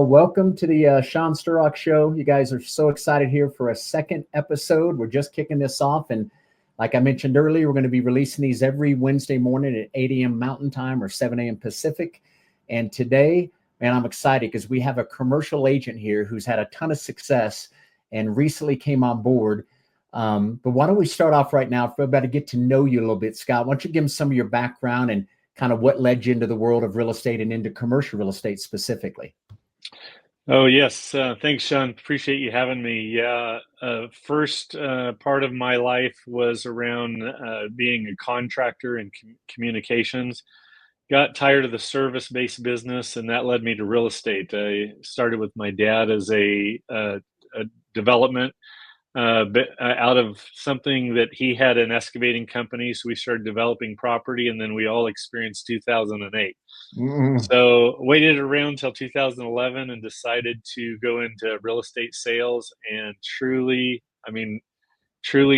welcome to the Sean Sturrock Show. You guys are so excited here for a second episode. We're just kicking this off. And like I mentioned earlier, we're going to be releasing these every Wednesday morning at 8 a.m. Mountain Time or 7 a.m. Pacific. And today, man, I'm excited because we have a commercial agent here who's had a ton of success and recently came on board. But why don't we start off right now for everybody to get to know you a little bit, Scott? Why don't you give them some of your background and kind of what led you into the world of real estate and into commercial real estate specifically? Oh, yes. Thanks, Sean. Appreciate you having me. Yeah. First part of my life was around being a contractor in communications. Got tired of the service-based business, and that led me to real estate. I started with my dad as a development, but out of something that he had an excavating company. So we started developing property, and then we all experienced 2008. So waited around till 2011 and decided to go into real estate sales, and truly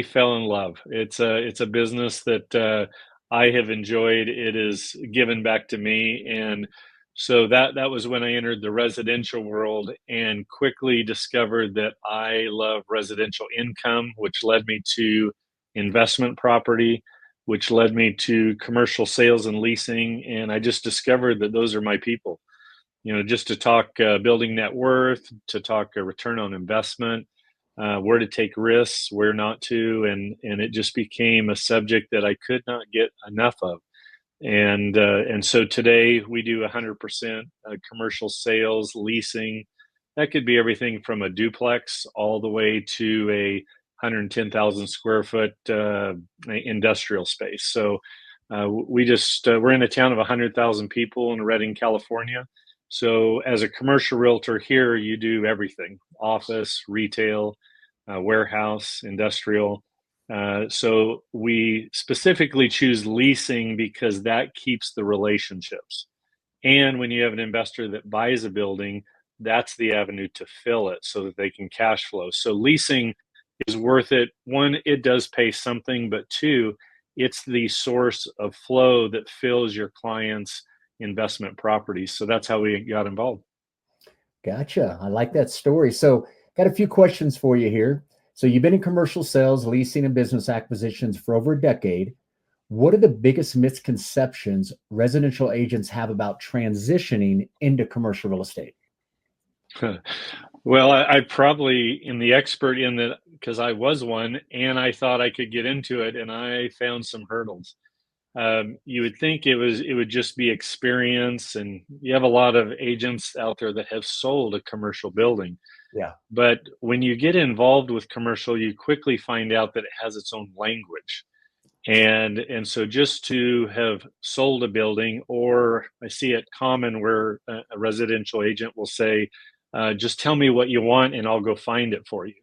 fell in love. It's a business that I have enjoyed. It is given back to me, and so that was when I entered the residential world and quickly discovered that I love residential income, which led me to investment property, which led me to commercial sales and leasing. And I just discovered that those are my people. Just to talk building net worth, to talk return on investment, where to take risks, where not to, and it just became a subject that I could not get enough of. And so today we do 100% commercial sales, leasing. That could be everything from a duplex all the way to a 110,000 square foot industrial space. So we're in a town of 100,000 people in Redding, California. So as a commercial realtor here, you do everything: office, retail, warehouse, industrial. So we specifically choose leasing because that keeps the relationships. And when you have an investor that buys a building, that's the avenue to fill it so that they can cash flow. So leasing is worth it. One, it does pay something, but two, it's the source of flow that fills your clients' investment properties. So that's how we got involved. Gotcha. I like that story. So got a few questions for you here. So you've been in commercial sales, leasing, and business acquisitions for over a decade. What are the biggest misconceptions residential agents have about transitioning into commercial real estate? Well, I probably am the expert in that because I was one and I thought I could get into it, and I found some hurdles. You would think it would just be experience, and you have a lot of agents out there that have sold a commercial building. Yeah. But when you get involved with commercial, you quickly find out that it has its own language. And so just to have sold a building, or I see it common where a residential agent will say, just tell me what you want and I'll go find it for you.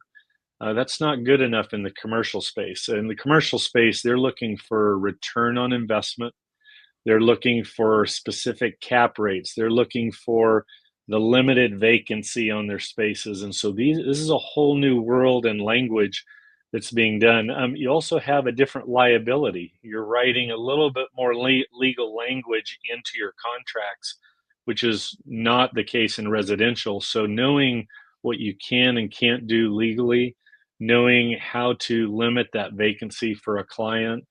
That's not good enough in the commercial space. In the commercial space, they're looking for return on investment. They're looking for specific cap rates. They're looking for the limited vacancy on their spaces. And so this is a whole new world and language that's being done. You also have a different liability. You're writing a little bit more legal language into your contracts, which is not the case in residential. So knowing what you can and can't do legally, knowing how to limit that vacancy for a client,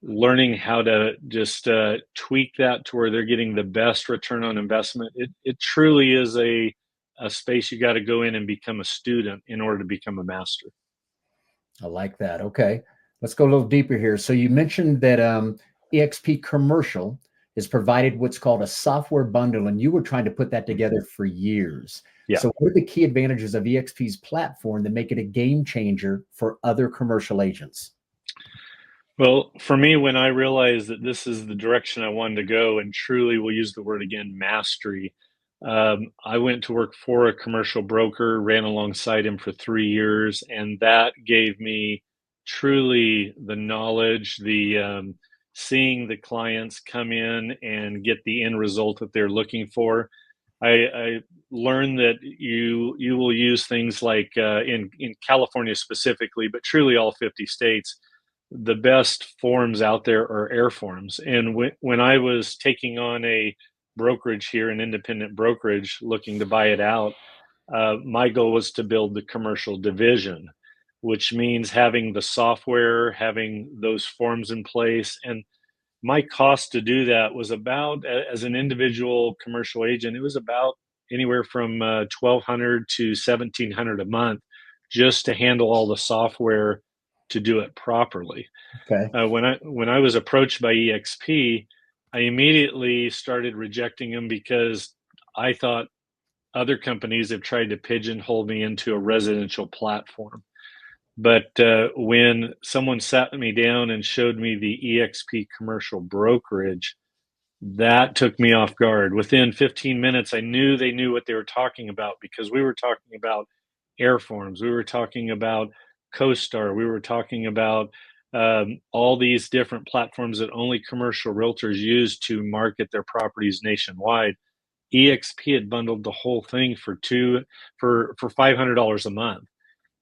learning how to just tweak that to where they're getting the best return on investment. It truly is a space you got to go in and become a student in order to become a master. I like that. Okay. Let's go a little deeper here. So you mentioned that eXp Commercial has provided what's called a software bundle, and you were trying to put that together for years. Yeah. So what are the key advantages of eXp's platform that make it a game changer for other commercial agents? Well, for me, when I realized that this is the direction I wanted to go, and truly we'll use the word again, mastery, I went to work for a commercial broker, ran alongside him for 3 years, and that gave me truly the knowledge, the seeing the clients come in and get the end result that they're looking for. I learned that you will use things like in California specifically, but truly all 50 states, the best forms out there are air forms. And when I was taking on a brokerage here, an independent brokerage looking to buy it out, my goal was to build the commercial division, which means having the software, having those forms in place. And my cost to do that was about, as an individual commercial agent, it was about anywhere from $1,200 to $1,700 a month just to handle all the software to do it properly. Okay. When I was approached by eXp, I immediately started rejecting them because I thought other companies have tried to pigeonhole me into a residential platform. But when someone sat me down and showed me the eXp commercial brokerage, that took me off guard. Within 15 minutes, I knew they knew what they were talking about, because we were talking about Airforms, we were talking about CoStar, we were talking about all these different platforms that only commercial realtors use to market their properties nationwide. eXp had bundled the whole thing for $500 a month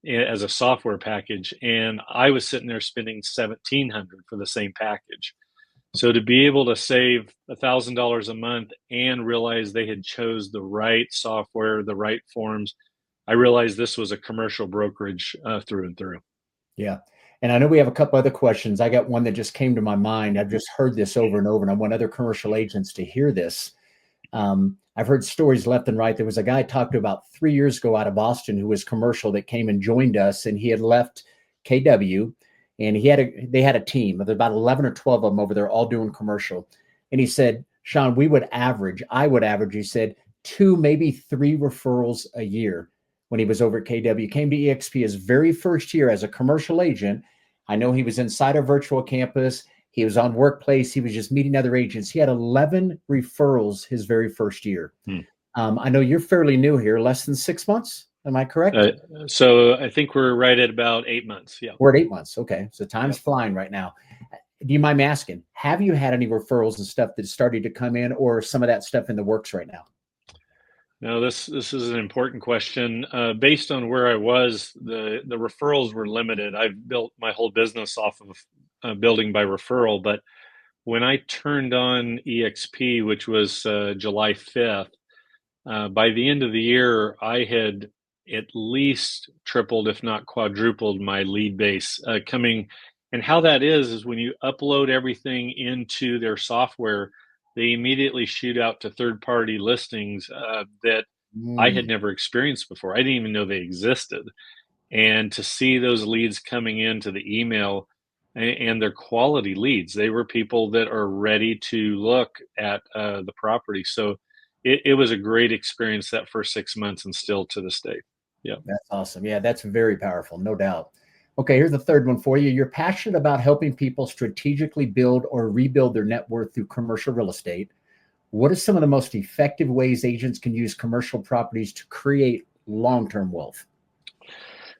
as a software package, and I was sitting there spending $1,700 for the same package. So to be able to save $1,000 a month and realize they had chose the right software, the right forms, I realized this was a commercial brokerage through and through. Yeah. And I know we have a couple other questions. I got one that just came to my mind. I've just heard this over and over, and I want other commercial agents to hear this. I've heard stories left and right. There was a guy I talked to about 3 years ago out of Boston who was commercial that came and joined us, and he had left KW, and they had a team of about 11 or 12 of them over there, all doing commercial. And he said, Sean, I would average, he said, 2, maybe 3 referrals a year when he was over at KW. Came to eXp his very first year as a commercial agent. I know he was inside our virtual campus. He was on Workplace. He was just meeting other agents. He had 11 referrals his very first year. I know you're fairly new here, less than 6 months. Am I correct? So I think we're right at about 8 months. Yeah. We're at 8 months. Okay. So time's flying right now. Do you mind me asking, have you had any referrals and stuff that started to come in, or some of that stuff in the works right now? No, this is an important question. Based on where I was, the referrals were limited. I've built my whole business off of building by referral. But when I turned on eXp, which was July 5th, by the end of the year, I had at least tripled, if not quadrupled, my lead base coming. And how that is when you upload everything into their software, they immediately shoot out to third-party listings that I had never experienced before. I didn't even know they existed. And to see those leads coming into the email, and their quality leads, they were people that are ready to look at the property. So it was a great experience that first 6 months, and still to this day. Yeah. That's awesome. Yeah, that's very powerful, no doubt. Okay, here's the third one for you. You're passionate about helping people strategically build or rebuild their net worth through commercial real estate. What are some of the most effective ways agents can use commercial properties to create long-term wealth?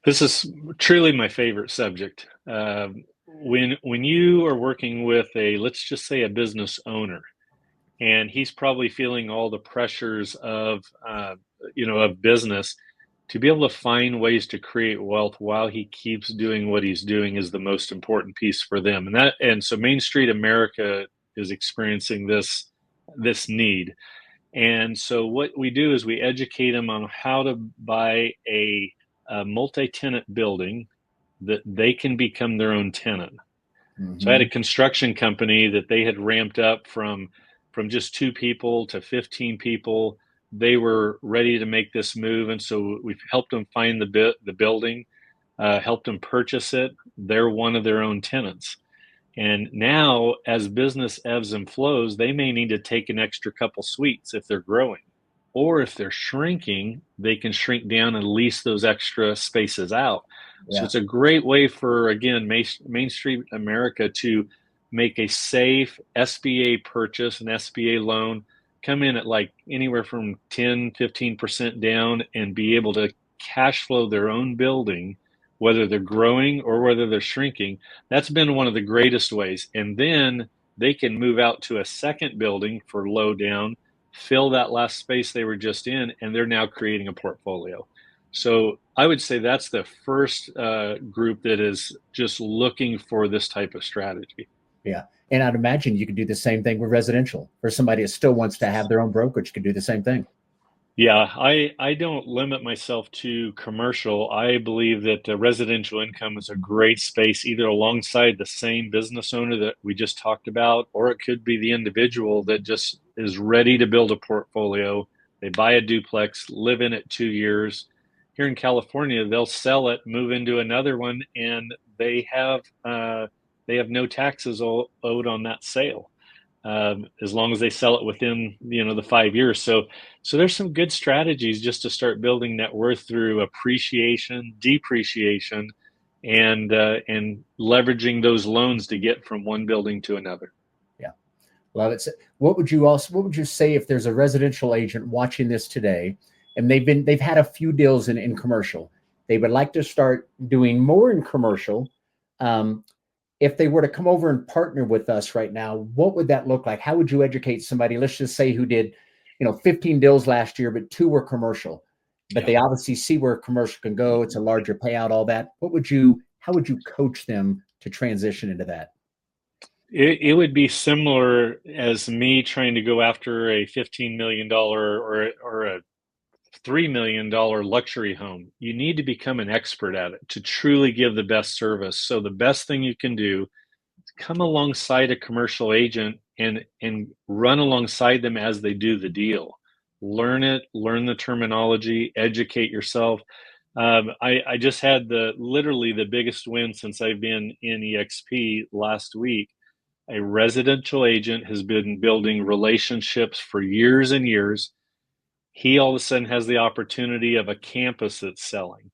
This is truly my favorite subject. When you are working with let's just say a business owner, and he's probably feeling all the pressures of business, to be able to find ways to create wealth while he keeps doing what he's doing is the most important piece for them. And so Main Street America is experiencing this need. And so what we do is we educate them on how to buy a multi-tenant building that they can become their own tenant. So I had a construction company that they had ramped up from just 2 people to 15 people. They were ready to make this move, and so we've helped them find the building, helped them purchase it. They're one of their own tenants. And now, as business ebbs and flows, they may need to take an extra couple suites if they're growing. Or if they're shrinking, they can shrink down and lease those extra spaces out. So it's a great way for, again, Main Street America to make a safe SBA purchase, an SBA loan, come in at like anywhere from 10, 15% down, and be able to cash flow their own building, whether they're growing or whether they're shrinking. That's been one of the greatest ways. And then they can move out to a second building for low down, fill that last space they were just in, and they're now creating a portfolio. So I would say that's the first group that is just looking for this type of strategy. Yeah. And I'd imagine you could do the same thing with residential, or somebody that still wants to have their own brokerage could do the same thing. Yeah, I don't limit myself to commercial. I believe that residential income is a great space, either alongside the same business owner that we just talked about, or it could be the individual that just is ready to build a portfolio. They buy a duplex, live in it 2 years. Here in California, they'll sell it, move into another one, and they have no taxes owed on that sale, as long as they sell it within the 5 years. So there's some good strategies just to start building net worth through appreciation, depreciation, and leveraging those loans to get from one building to another. Yeah, love it. So what would you say if there's a residential agent watching this today, and they've had a few deals in commercial, they would like to start doing more in commercial? If they were to come over and partner with us right now, what would that look like? How would you educate somebody, let's just say, who did 15 deals last year, but 2 were commercial, but they obviously see where commercial can go, it's a larger payout, all that. How would you coach them to transition into that? It would be similar as me trying to go after a $15 million or a $3 million luxury home. You need to become an expert at it to truly give the best service. So the best thing you can do, come alongside a commercial agent and run alongside them as they do the deal. Learn it, learn the terminology, educate yourself. I just had literally the biggest win since I've been in eXp last week. A residential agent has been building relationships for years and years. He all of a sudden has the opportunity of a campus that's selling.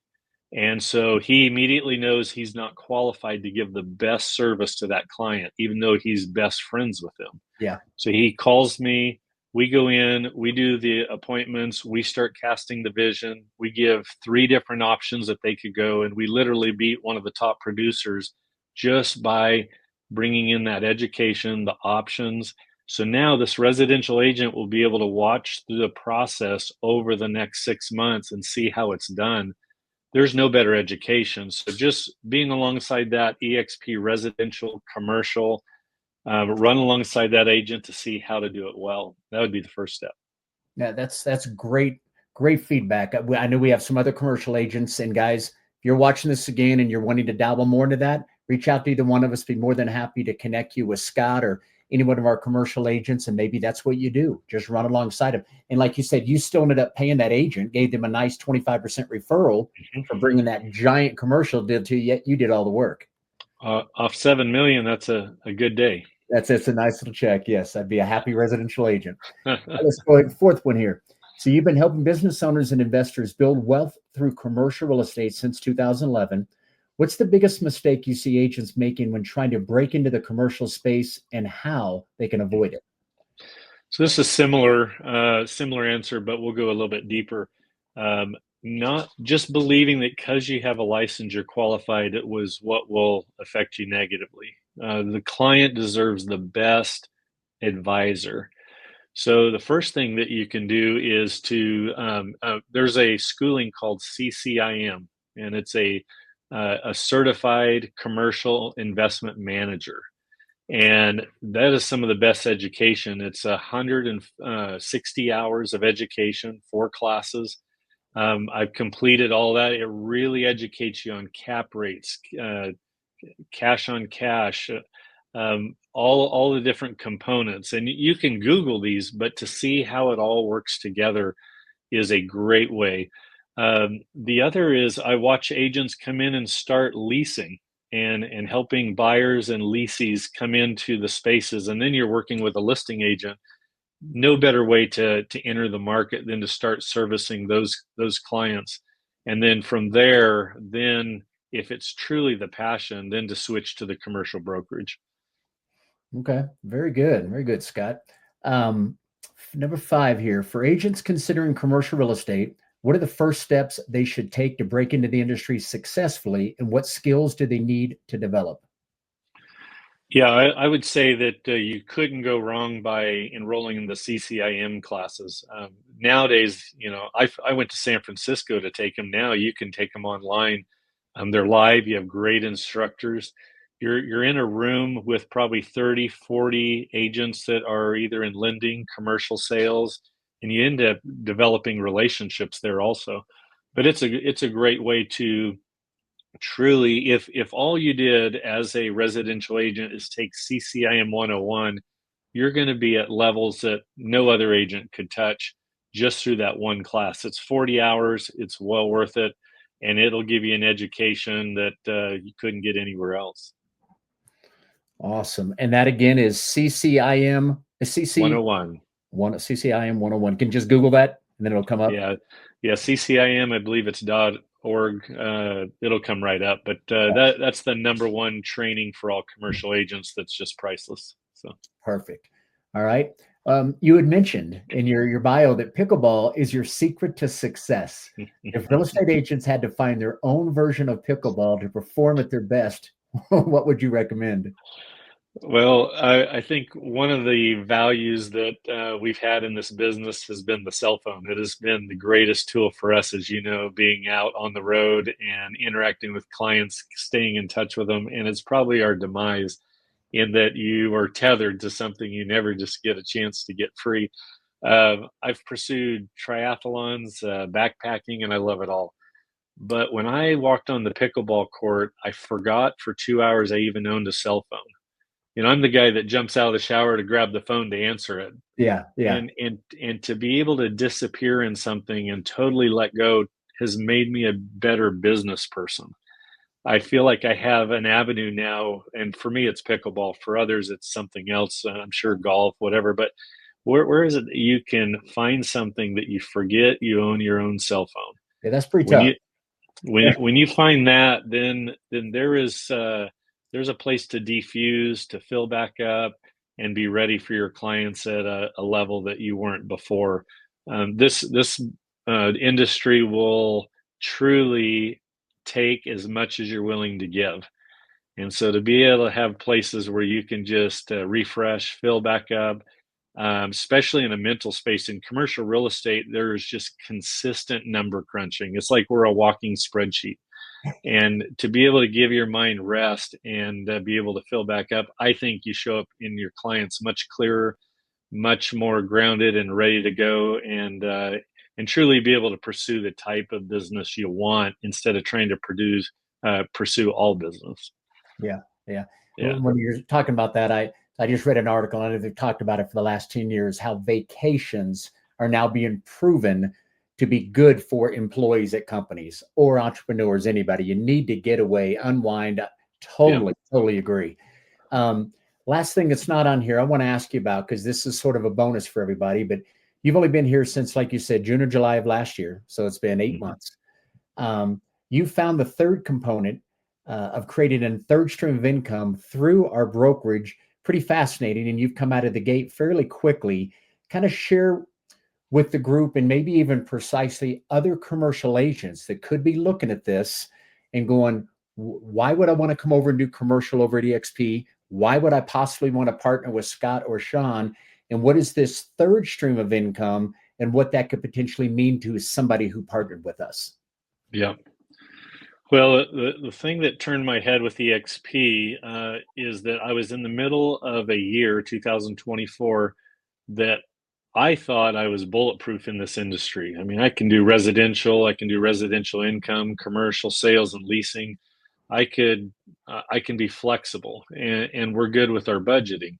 And so he immediately knows he's not qualified to give the best service to that client, even though he's best friends with them. Yeah. So he calls me, we go in, we do the appointments, we start casting the vision. We give 3 different options that they could go, and we literally beat one of the top producers just by bringing in that education, the options. So now this residential agent will be able to watch the process over the next 6 months and see how it's done. There's no better education. So just being alongside that eXp residential, commercial, run alongside that agent to see how to do it well. That would be the first step. Yeah, that's great feedback. I know we have some other commercial agents, and guys, if you're watching this again and you're wanting to dabble more into that, reach out to either one of us. Be more than happy to connect you with Scott or any one of our commercial agents, and maybe that's what you do. Just run alongside him. And like you said, you still ended up paying that agent, gave them a nice 25% referral for bringing that giant commercial deal to you, yet you did all the work. Off 7 million, that's a good day. It's a nice little check. Yes, I'd be a happy residential agent. Let's go ahead. 4th one here. So you've been helping business owners and investors build wealth through commercial real estate since 2011. What's the biggest mistake you see agents making when trying to break into the commercial space, and how they can avoid it? So this is similar answer, but we'll go a little bit deeper. Not just believing that because you have a license, you're qualified, it was what will affect you negatively. The client deserves the best advisor. So the first thing that you can do is there's a schooling called CCIM, and it's a certified commercial investment manager. And that is some of the best education. It's 160 hours of education, 4 classes. I've completed all that. It really educates you on cap rates, cash on cash, all the different components. And you can Google these, but to see how it all works together is a great way. The other is I watch agents come in and start leasing and helping buyers and leasees come into the spaces. And then you're working with a listing agent. No better way to enter the market than to start servicing those clients. And then from there, then if it's truly the passion, then to switch to the commercial brokerage. Okay, very good, Scott. Number 5 here. For agents considering commercial real estate, what are the first steps they should take to break into the industry successfully, and what skills do they need to develop? Yeah, I would say that you couldn't go wrong by enrolling in the CCIM classes. Nowadays, I went to San Francisco to take them. Now you can take them online. They're live. You have great instructors. you're in a room with probably 30, 40 agents that are either in lending, commercial sales, and you end up developing relationships there also. But it's a great way to truly, if all you did as a residential agent is take CCIM 101, you're going to be at levels that no other agent could touch just through that one class. It's 40 hours. It's well worth it. And it'll give you an education that you couldn't get anywhere else. Awesome. And that again is CCIM, CC 101. CCIM 101. Can you just Google that and then it'll come up? Yeah. Yeah. CCIM, I believe it's .org. It'll come right up. But that's the number one training for all commercial agents that's just priceless. So Perfect. All right. You had mentioned in your bio that pickleball is your secret to success. If real estate agents had to find their own version of pickleball to perform at their best, what would you recommend? Well, I think one of the values that we've had in this business has been the cell phone. It has been the greatest tool for us, as you know, being out on the road and interacting with clients, staying in touch with them. And it's probably our demise in that you are tethered to something you never just get a chance to get free. I've pursued triathlons, backpacking, and I love it all. But when I walked on the pickleball court, I forgot for 2 hours I even owned a cell phone. I'm the guy that jumps out of the shower to grab the phone to answer it. Yeah. Yeah. And to be able to disappear in something and totally let go has made me a better business person. I feel like I have an avenue now, and for me, it's pickleball. For others, it's something else. I'm sure golf, whatever. But where is it that you can find something that you forget you own your own cell phone? Yeah, that's pretty When tough. you when you find that, then there's a place to defuse, to fill back up, and be ready for your clients at a level that you weren't before. This industry will truly take as much as you're willing to give. And so to be able to have places where you can just refresh, fill back up, especially in a mental space in commercial real estate, there's just consistent number crunching. It's like we're a walking spreadsheet. And to be able to give your mind rest and be able to fill back up, I think you show up in your clients much clearer, much more grounded and ready to go, and truly be able to pursue the type of business you want instead of trying to pursue all business. Yeah. Yeah. Yeah. When you're talking about that, I just read an article and they've talked about it for the last 10 years, how vacations are now being proven to be good for employees at companies or entrepreneurs, anybody. You need to get away, unwind. Totally agree. Last thing that's not on here, I want to ask you about, because this is sort of a bonus for everybody, but you've only been here since, like you said, June or July of last year. So it's been 8 months. You found the third component of creating a third stream of income through our brokerage. Pretty fascinating. And you've come out of the gate fairly quickly. Kind of share with the group and maybe even precisely other commercial agents that could be looking at this and going, why would I want to come over and do commercial over at eXp? Why would I possibly want to partner with Scott or Sean? And what is this third stream of income and what that could potentially mean to somebody who partnered with us? Yeah. Well, the thing that turned my head with eXp is that I was in the middle of a year, 2024, that I thought I was bulletproof in this industry. I mean, I can do residential income, commercial sales and leasing. I can be flexible, and we're good with our budgeting.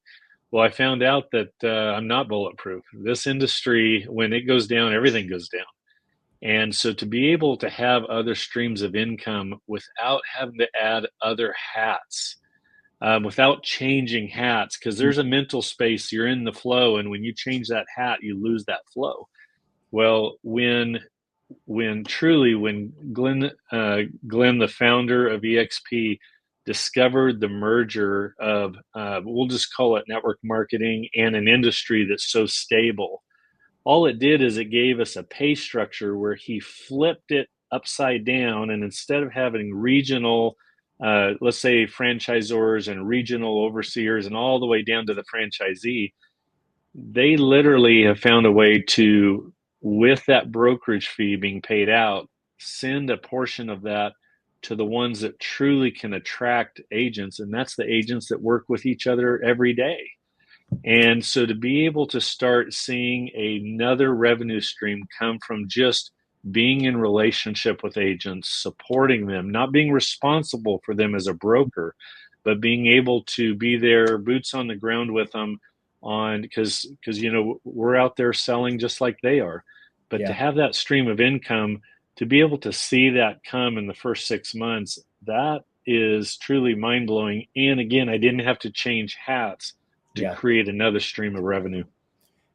Well, I found out that I'm not bulletproof. This industry, when it goes down, everything goes down. And so to be able to have other streams of income without having to add other hats, without changing hats, because there's a mental space, you're in the flow, and when you change that hat, you lose that flow. Well, when Glenn, the founder of eXp, discovered the merger of, we'll just call it network marketing, and an industry that's so stable, all it did is it gave us a pay structure where he flipped it upside down. And instead of having regional, let's say franchisors and regional overseers and all the way down to the franchisee, they literally have found a way to, with that brokerage fee being paid out, send a portion of that to the ones that truly can attract agents, and that's the agents that work with each other every day. And so to be able to start seeing another revenue stream come from just being in relationship with agents, supporting them, not being responsible for them as a broker, but being able to be there, boots on the ground with them on, because we're out there selling just like they are. But to Yeah. have that stream of income, to be able to see that come in the first 6 months, that is truly mind blowing. And again, I didn't have to change hats to Yeah. create another stream of revenue.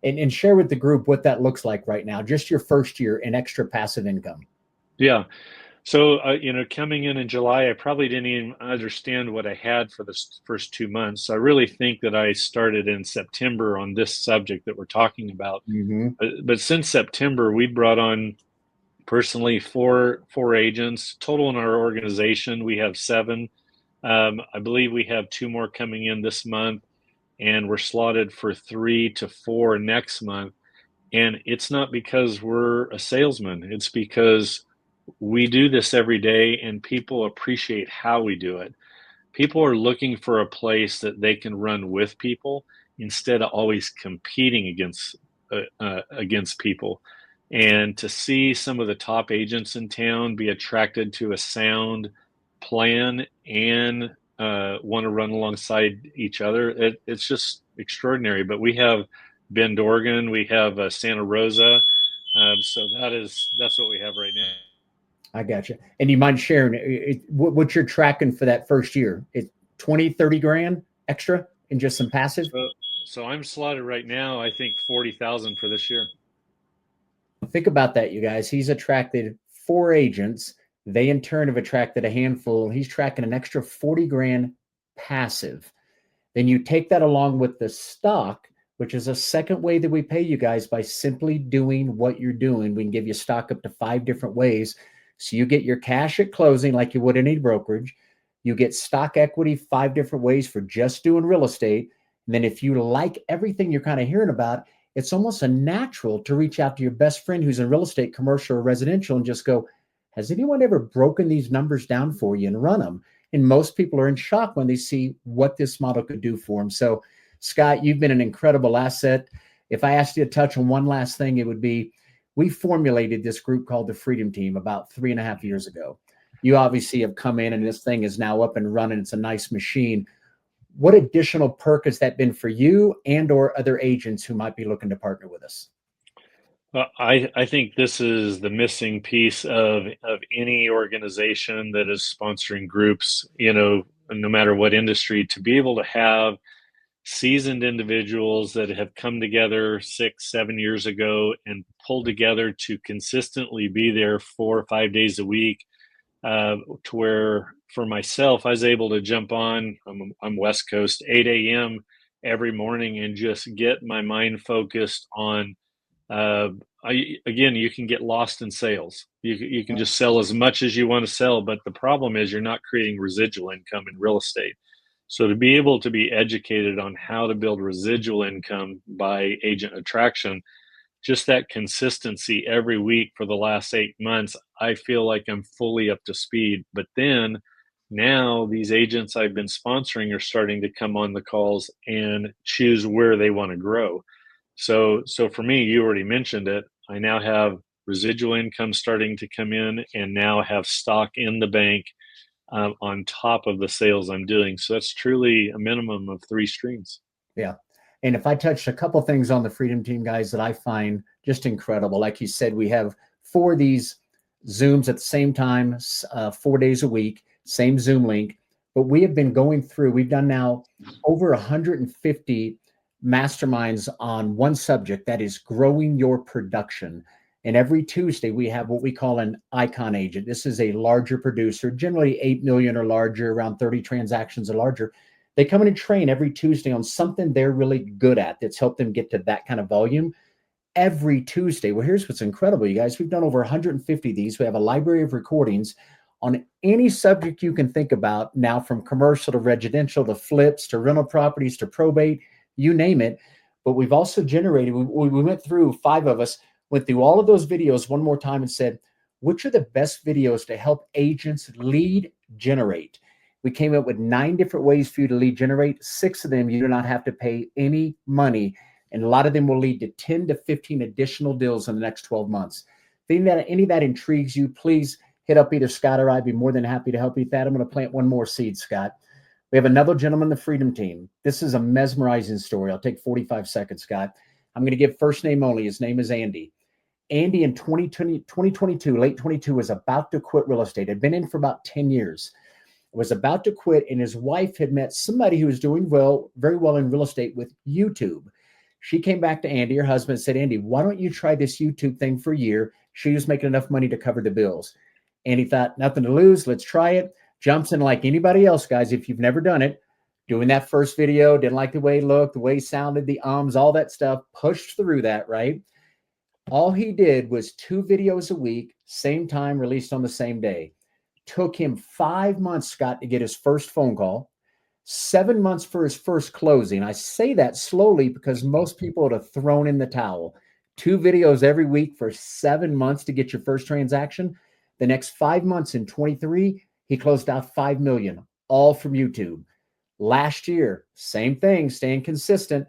And share with the group what that looks like right now, just your first year in extra passive income. Yeah. So, coming in July, I probably didn't even understand what I had for the first 2 months. So I really think that I started in September on this subject that we're talking about. Mm-hmm. But since September, we brought on personally four agents total in our organization. We have 7. I believe we have 2 more coming in this month, and we're slotted for 3 to 4 next month. And it's not because we're a salesman. It's because we do this every day and people appreciate how we do it. People are looking for a place that they can run with people instead of always competing against people. And to see some of the top agents in town be attracted to a sound plan and want to run alongside each other, it's just extraordinary. But we have Bend, Oregon, we have Santa Rosa, so that's what we have right now. I got you. And you mind sharing what you're tracking for that first year? It 20, 30 grand extra in just some passive? So I'm slotted right now, I think 40,000 for this year. Think about that, you guys. He's attracted 4 agents. They in turn have attracted a handful. He's tracking an extra 40 grand passive. Then you take that along with the stock, which is a second way that we pay you guys by simply doing what you're doing. We can give you stock up to 5 different ways. So you get your cash at closing like you would any brokerage. You get stock equity 5 different ways for just doing real estate. And then if you like everything you're kind of hearing about, it's almost a natural to reach out to your best friend who's in real estate, commercial or residential, and just go, has anyone ever broken these numbers down for you and run them? And most people are in shock when they see what this model could do for them. So, Scott, you've been an incredible asset. If I asked you to touch on one last thing, it would be, we formulated this group called the Freedom Team about 3.5 years ago. You obviously have come in and this thing is now up and running. It's a nice machine. What additional perk has that been for you and or other agents who might be looking to partner with us? I think this is the missing piece of any organization that is sponsoring groups, no matter what industry, to be able to have seasoned individuals that have come together 6, 7 years ago and pulled together to consistently be there 4 or 5 days a week, to where for myself, I was able to jump on, I'm West Coast, 8 a.m. every morning and just get my mind focused on, again, you can get lost in sales. You can just sell as much as you want to sell, but the problem is you're not creating residual income in real estate. So to be able to be educated on how to build residual income by agent attraction, just that consistency every week for the last 8 months, I feel like I'm fully up to speed. But then now these agents I've been sponsoring are starting to come on the calls and choose where they want to grow. So for me, you already mentioned it. I now have residual income starting to come in and now have stock in the bank on top of the sales I'm doing. So that's truly a minimum of 3 streams. Yeah. And if I touched a couple things on the Freedom Team, guys, that I find just incredible. Like you said, we have 4 of these Zooms at the same time, 4 days a week, same Zoom link. But we have been going through, we've done now over 150 masterminds on one subject, that is growing your production. And every Tuesday, we have what we call an icon agent. This is a larger producer, generally 8 million or larger, around 30 transactions or larger. They come in and train every Tuesday on something they're really good at that's helped them get to that kind of volume every Tuesday. Well, here's what's incredible, you guys. We've done over 150 of these. We have a library of recordings on any subject you can think about now, from commercial to residential to flips to rental properties to probate, you name it. But we've also generated, we went through, 5 of us went through all of those videos one more time and said, which are the best videos to help agents lead generate. We came up with 9 different ways for you to lead generate. 6 of them you do not have to pay any money, and a lot of them will lead to 10 to 15 additional deals in the next 12 months. If any of that intrigues you, please hit up either Scott or I'd be more than happy to help you with that. I'm going to plant one more seed, Scott. We have another gentleman, the Freedom Team. This is a mesmerizing story. I'll take 45 seconds, Scott. I'm going to give first name only. His name is Andy. Andy in 2022, late 22, was about to quit real estate. Had been in for about 10 years. Was about to quit, and his wife had met somebody who was doing very well in real estate with YouTube. She came back to Andy, her husband, said, Andy, why don't you try this YouTube thing for a year? She was making enough money to cover the bills. Andy thought, nothing to lose. Let's try it. Jumps in like anybody else, guys, if you've never done it. Doing that first video, didn't like the way he looked, the way he sounded, the ums, all that stuff, pushed through that, right? All he did was 2 videos a week, same time, released on the same day. Took him 5 months, Scott, to get his first phone call, 7 months for his first closing. I say that slowly because most people would have thrown in the towel. 2 videos every week for 7 months to get your first transaction. The next 5 months in 23, he closed out $5 million, all from YouTube. Last year, same thing, staying consistent,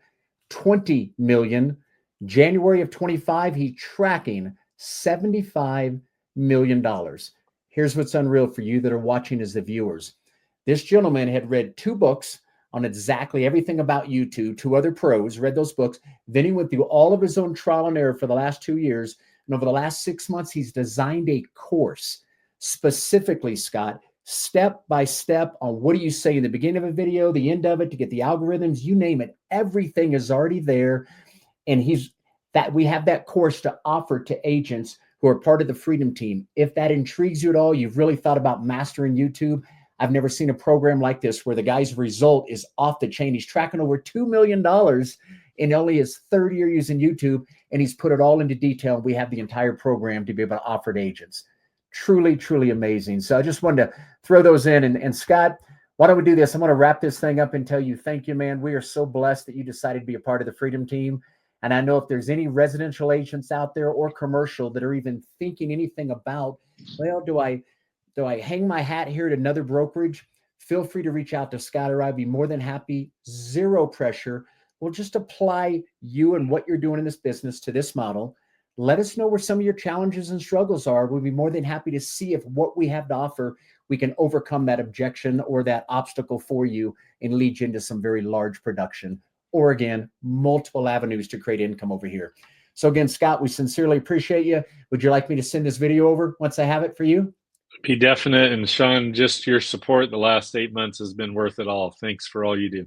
$20 million. January of 25, he's tracking $75 million. Here's what's unreal for you that are watching as the viewers. This gentleman had read 2 books on exactly everything about YouTube, 2 other pros, read those books. Then he went through all of his own trial and error for the last 2 years. And over the last 6 months, he's designed a course specifically, Scott, step by step on what do you say in the beginning of a video, the end of it, to get the algorithms, you name it. Everything is already there. And we have that course to offer to agents who are part of the Freedom Team. If that intrigues you at all, you've really thought about mastering YouTube, I've never seen a program like this where the guy's result is off the chain. He's tracking over $2 million in only his 3rd year using YouTube, and he's put it all into detail. We have the entire program to be able to offer to agents. Truly, truly amazing. So I just wanted to throw those in. And Scott, why don't we do this? I'm going to wrap this thing up and tell you, thank you, man. We are so blessed that you decided to be a part of the Freedom Team. And I know if there's any residential agents out there or commercial that are even thinking anything about, well, do I hang my hat here at another brokerage? Feel free to reach out to Scott or I'd be more than happy. Zero pressure. We'll just apply you and what you're doing in this business to this model. Let us know where some of your challenges and struggles are. We'll be more than happy to see if what we have to offer, we can overcome that objection or that obstacle for you and lead you into some very large production. Or again, multiple avenues to create income over here. So again, Scott, we sincerely appreciate you. Would you like me to send this video over once I have it for you? Be definite. And Sean, just your support the last 8 months has been worth it all. Thanks for all you do.